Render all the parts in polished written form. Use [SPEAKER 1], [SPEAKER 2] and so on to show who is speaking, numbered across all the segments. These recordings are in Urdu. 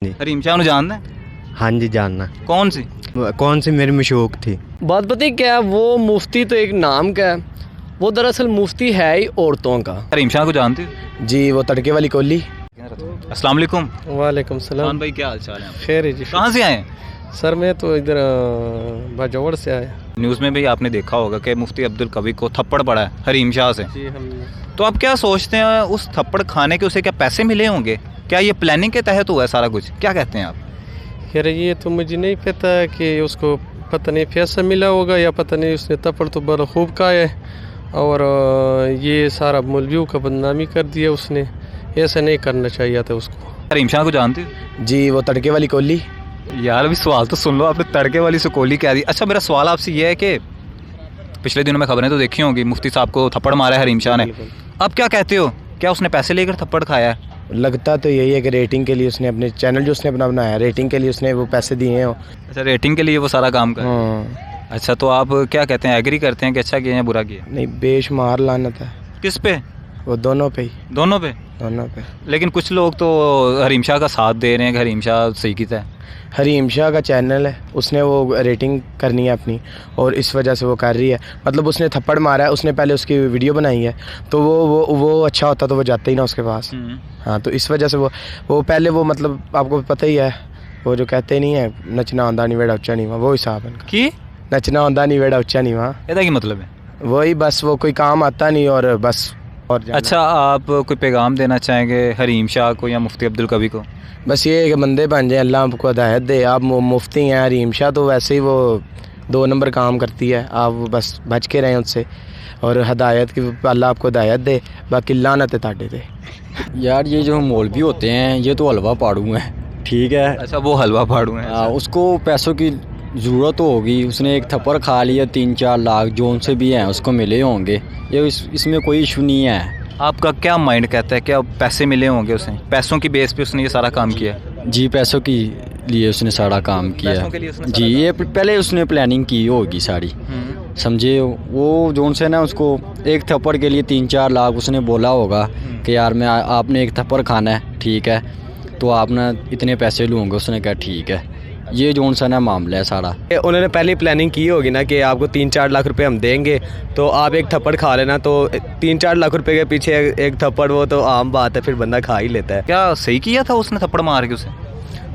[SPEAKER 1] جی
[SPEAKER 2] حریم شاہ نو جاننا ہے؟
[SPEAKER 1] ہاں جی جاننا
[SPEAKER 2] کون سی
[SPEAKER 1] میری مشوق تھی.
[SPEAKER 3] بات پتہ ہے کیا ہے، وہ مفتی تو ایک نام کا ہے، وہ دراصل مفتی ہے ہی عورتوں کا.
[SPEAKER 2] حریم شاہ کو جانتے ہو؟
[SPEAKER 1] جی وہ تڑکے والی کولی.
[SPEAKER 2] السلام علیکم.
[SPEAKER 3] وعلیکم السلام.
[SPEAKER 2] خان بھائی کیا حال چال ہے؟
[SPEAKER 3] خیر ہے جی.
[SPEAKER 2] کہاں سے آئے ہیں؟
[SPEAKER 3] سر میں تو ادھر باجوڑ سے آیا.
[SPEAKER 2] نیوز میں بھی آپ نے دیکھا ہوگا کہ مفتی عبدالقوی کو تھپڑ پڑا ہے حریم شاہ سے.
[SPEAKER 3] جی ہم
[SPEAKER 2] تو آپ کیا سوچتے ہیں اس تھپڑ کھانے کے اسے کیا پیسے ملے ہوں گے؟ کیا یہ پلاننگ کے تحت ہوا ہے سارا کچھ؟ کیا کہتے ہیں آپ؟
[SPEAKER 3] خیر یہ تو مجھے نہیں پتہ ہے کہ اس کو پتہ نہیں پیسہ ملا ہوگا یا پتہ نہیں، اس نے تپڑ تو بڑا خوب کا ہے اور یہ سارا مولویوں کا بدنامی کر دیا اس نے. ایسا نہیں کرنا چاہیے تھا اس کو.
[SPEAKER 2] حریم شاہ کو جانتے ہو؟
[SPEAKER 1] جی وہ تڑکے والی کولی.
[SPEAKER 2] یار ابھی سوال تو سن لو، آپ نے تڑکے والی سکولی کہہ دی. اچھا میرا سوال آپ سے یہ ہے کہ پچھلے دنوں میں خبریں تو دیکھی ہوں گی، مفتی صاحب کو تھپڑ مارا ہے حریم شاہ نے. آپ کیا کہتے ہو، کیا اس نے پیسے لے کر تھپڑ کھایا ہے؟
[SPEAKER 1] لگتا تو یہی ہے کہ ریٹنگ کے لیے اس نے اپنے چینل جو اس نے اپنا بنایا، ریٹنگ کے لیے اس نے وہ پیسے دیے ہیں.
[SPEAKER 2] اچھا ریٹنگ کے لیے وہ سارا کام کر. اچھا تو آپ کیا کہتے ہیں، ایگری کرتے ہیں کہ اچھا کیا یا برا کیا؟
[SPEAKER 1] نہیں بے شمار لعنت ہے.
[SPEAKER 2] کس پہ؟
[SPEAKER 1] وہ دونوں پہ ہی.
[SPEAKER 2] دونوں پہ. لیکن کچھ لوگ تو حریم شاہ کا ساتھ دے رہے ہیں کہ حریم شاہ صحیح کیتا ہے.
[SPEAKER 1] حریم شاہ کا چینل ہے، اس نے وہ ریٹنگ کرنی ہے اپنی اور اس وجہ سے وہ کر رہی ہے. مطلب اس نے تھپڑ مارا ہے، اس نے پہلے اس کی ویڈیو بنائی ہے تو وہ اچھا ہوتا تو وہ جاتا ہی نہ اس کے پاس. ہاں تو اس وجہ سے وہ پہلے وہ مطلب آپ کو پتہ ہی ہے، وہ جو کہتے نہیں ہے نچنا آندا نہیں ویڑا اچا نہیں وہاں، وہ حساب ہے ان کا.
[SPEAKER 2] کی
[SPEAKER 1] نچنا آندا نہیں ویڑا اچا نہیں وہاں،
[SPEAKER 2] یہ کیا مطلب ہے؟
[SPEAKER 1] وہی بس وہ کوئی کام آتا نہیں اور بس. اور
[SPEAKER 2] اچھا آپ کوئی پیغام دینا چاہیں گے حریم شاہ کو یا مفتی عبدالقوی کو؟
[SPEAKER 1] بس یہ ہے کہ بندے بن جائیں، اللہ آپ کو ہدایت دے. آپ مفتی ہیں، حریم شاہ تو ویسے ہی وہ 2 نمبر کام کرتی ہے، آپ بس بچ کے رہیں اس سے اور ہدایت کی اللہ آپ کو ہدایت دے. باقی لعنت ہے تاڑے دے.
[SPEAKER 4] یار یہ جو مولوی ہوتے ہیں یہ تو حلوہ پاڑو ہیں، ٹھیک ہے.
[SPEAKER 2] اچھا وہ حلوہ پھاڑو ہیں.
[SPEAKER 4] اس کو پیسوں کی ضرورت ہوگی، اس نے ایک تھپڑ کھا لیا، 3-4 لاکھ جو ان سے بھی ہیں اس کو ملے ہوں گے. یہ اس میں کوئی ایشو نہیں ہے.
[SPEAKER 2] آپ کا کیا مائنڈ کہتا ہے، کیا پیسے ملے ہوں گے اسے؟ پیسوں کی بیس پہ اس نے یہ سارا کام کیا؟
[SPEAKER 4] جی پیسوں کے لیے اس نے سارا کام کیا. جی یہ پہلے اس نے پلاننگ کی ہوگی ساری، سمجھے. وہ جو سے نا اس کو ایک تھپڑ کے لیے 3-4 لاکھ اس نے بولا ہوگا کہ یار میں آپ نے ایک تھپڑ کھانا ہے، ٹھیک ہے، تو آپ نے اتنے پیسے لوں گے. اس نے کہا ٹھیک ہے. یہ جو سا نا معاملہ ہے سارا.
[SPEAKER 5] انہوں نے پہلے پلاننگ کی ہوگی نا کہ آپ کو 3-4 لاکھ روپے ہم دیں گے تو آپ ایک تھپڑ کھا لینا. تو 3-4 لاکھ روپے کے پیچھے ایک تھپڑ وہ تو عام بات ہے، پھر بندہ کھا ہی لیتا ہے.
[SPEAKER 2] کیا صحیح کیا تھا اس نے تھپڑ مار کے اسے؟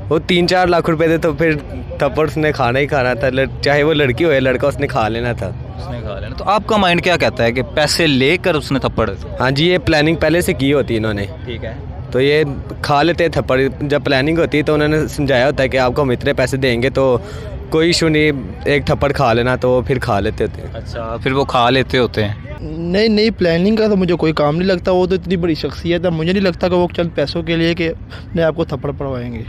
[SPEAKER 5] وہ 3-4 لاکھ روپے تھے تو پھر تھپڑ اس نے کھانا ہی کھانا تھا، چاہے وہ لڑکی ہو یا لڑکا، اس نے کھا لینا تھا.
[SPEAKER 2] اس نے کھا لینا. تو آپ کا مائنڈ کیا کہتا ہے کہ پیسے لے کر اس نے تھپڑ؟
[SPEAKER 5] ہاں جی یہ پلاننگ پہلے سے کی ہوتی ہے انہوں نے،
[SPEAKER 2] ٹھیک ہے.
[SPEAKER 5] تو یہ کھا لیتے تھپڑ. جب پلاننگ ہوتی ہے تو انہوں نے سمجھایا ہوتا ہے کہ آپ کو ہم اتنے پیسے دیں گے تو کوئی ایشو نہیں، ایک تھپڑ کھا لینا، تو پھر کھا لیتے ہوتے ہیں.
[SPEAKER 2] اچھا پھر وہ کھا لیتے ہوتے ہیں.
[SPEAKER 6] نہیں پلاننگ کا تو مجھے کوئی کام نہیں لگتا. وہ تو اتنی بڑی شخصیت ہے، مجھے نہیں لگتا کہ وہ چند پیسوں کے لیے کہ نے آپ کو تھپڑ پڑوائیں گے.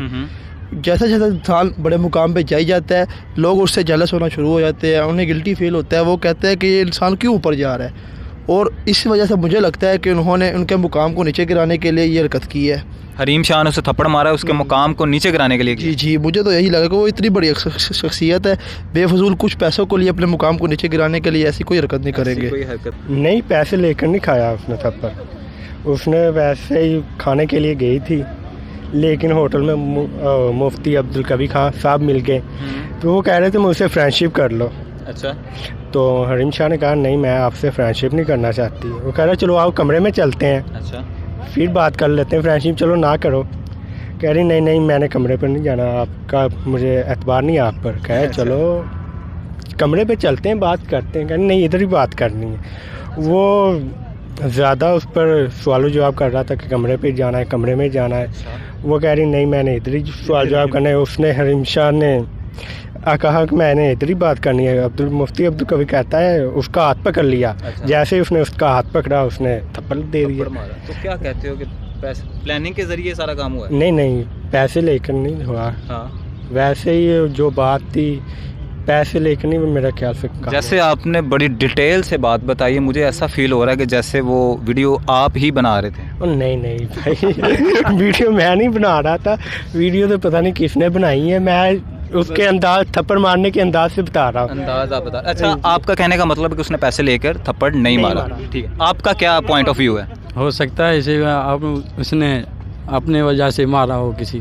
[SPEAKER 6] جیسا جیسا انسان بڑے مقام پہ جائی جاتا ہے لوگ اس سے جلس ہونا شروع ہو جاتے ہیں، انہیں گلٹی فیل ہوتا ہے. وہ کہتے ہیں کہ یہ انسان کیوں اوپر جا رہا ہے، اور اس وجہ سے مجھے لگتا ہے کہ انہوں نے ان کے مقام کو نیچے گرانے کے لیے یہ حرکت کی ہے.
[SPEAKER 2] حریم شاہ نے اسے تھپڑ مارا ہے اس کے مقام کو نیچے گرانے کے لیے.
[SPEAKER 6] جی مجھے تو یہی لگا کہ وہ اتنی بڑی شخصیت ہے، بے فضول کچھ پیسوں کو لیے اپنے مقام کو نیچے گرانے کے لیے ایسی کوئی حرکت نہیں کریں گے.
[SPEAKER 7] نہیں پیسے لے کر نہیں کھایا اس نے تھپڑ، اس نے ویسے ہی کھانے کے لیے گئی تھی، لیکن ہوٹل میں مفتی عبدالقوی خان صاحب مل گئے تو وہ کہہ رہے تھے مجھ سے فرینڈ شپ کر لو.
[SPEAKER 2] اچھا
[SPEAKER 7] تو حریم شاہ نے کہا نہیں میں آپ سے فرینڈ شپ نہیں کرنا چاہتی. وہ کہہ رہے چلو آپ کمرے میں چلتے ہیں،
[SPEAKER 2] اچھا
[SPEAKER 7] پھر بات کر لیتے ہیں، فرینڈ شپ چلو نہ کرو. کہہ رہی نہیں میں نے کمرے پر نہیں جانا، آپ کا مجھے اعتبار نہیں آپ پر. کہے چلو کمرے پہ چلتے ہیں بات کرتے ہیں. کہہ نہیں ادھر ہی بات کرنی ہے. وہ زیادہ اس پر سوال و جواب کر رہا تھا کہ کمرے پہ جانا ہے، کمرے میں جانا ہے. وہ کہہ رہی نہیں میں نے ادھر ہی سوال جواب کرنا ہے. اس نے حریم شاہ نے کہا کہ میں نے ادھر ہی بات کرنی ہے. مفتی عبدالقوی کہتا ہے اس کا ہاتھ پکڑ لیا. جیسے اس نے اس کا ہاتھ پکڑا اس نے تھپڑ دے دیا.
[SPEAKER 2] تو کیا کہتے ہو کہ پلاننگ کے ذریعے سارا کام ہوا ہے؟
[SPEAKER 7] نہیں پیسے لے کر نہیں ہوا. ویسے ہی جو بات تھی پیسے لے کر نہیں میرا خیال سے.
[SPEAKER 2] جیسے آپ نے بڑی ڈیٹیل سے بات بتائی ہے، مجھے ایسا فیل ہو رہا ہے کہ جیسے وہ ویڈیو آپ ہی بنا رہے تھے.
[SPEAKER 7] نہیں بھائی ویڈیو میں نہیں بنا رہا تھا، ویڈیو تو پتہ نہیں کس نے بنائی ہے. میں اس کے انداز تھپڑ مارنے کے انداز سے بتا رہا ہوں.
[SPEAKER 2] انداز آپ بتا. اچھا آپ کا کہنے کا مطلب ہے کہ اس نے پیسے لے کر تھپڑ نہیں مارا، ٹھیک ہے. آپ کا کیا پوائنٹ آف ویو ہے؟
[SPEAKER 8] ہو سکتا ہے اسے اس نے اپنے وجہ سے مارا ہو کسی.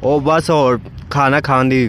[SPEAKER 5] ਉਹ ਬਸ ਹੋਰ ਖਾਣਾ ਖਾਣ ਦੀ